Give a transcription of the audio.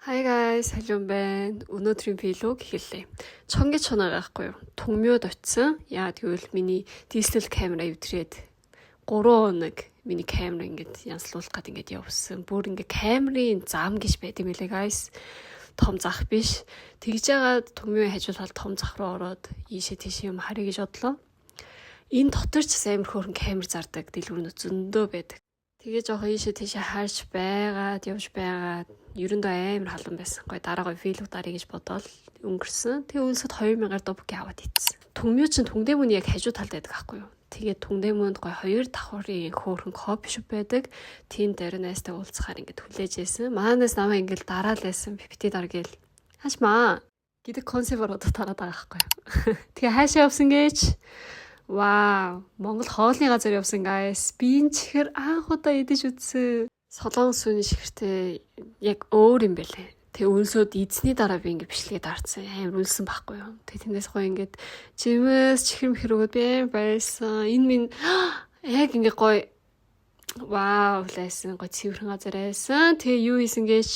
Hi guys, халуун байна. Өнөөдрийн vlog эхэллээ. Чонгийн чоноо байхгүй юу? Түгмөөд очисон. Яа тэгвэл миний DSLR камера эвдрээд 3 хоног миний камера ингээд янзлуулах гээд ингээд явсан. Бүр ингээд камерын зам гэж байт юм лээ guys. Том зах биш. Тэгж яагаад түгмөө хажуулаад том зах руу ороод ийшээ тийшээ юм харъя гэж бодлоо. Энэ дотор ч амар хөөрхөн камер зардаг дэлгүүрнүүд зөндөө байдаг. Тэгээ жоохон ийшээ тийшээ харж байгаад явж байгаад ерөндөө амар халуун байсан. Гой дараагаа вилог даръя гэж бодоод өнгөрсөн. Тэгээ өлсөд 2000 добки аваад ийдсэн. Түгмөө чинь Түндэмөний яг хажуу талд байдаг аахгүй юу? Тэгээ Түндэмөнд гой 2 давхрын хөөрхөн кофе шоп байдаг. Тийм даринастай уулзахаар ингээд хүлээж ийсэн. Маанаас намайг ингээд дараал байсан. Пипити даргээл. Хаашмаа гэдэг консепт ороод тараад байгаа аахгүй юу? Тэгээ хаашаа явсан гэж Вау, Монгол хоолны газар явсан guys. Би энэ чихэр анх удаа идэж үзсэн. Солонгос үний чихэртэй яг өөр юм бэлээ. Тэгээ өлсөд эзний дараа би ингэ бичлэгээ даарсан. Амар үлсэн байхгүй юу. Тэгээ тэндээс гоё ингээд жимээс чихэр мэхэр өгöd би амар байсан. Энэ минь яг ингэ гоё вау лайсан гоё цэвэрхэн газар байсан. Тэгээ юу хийсэн гэж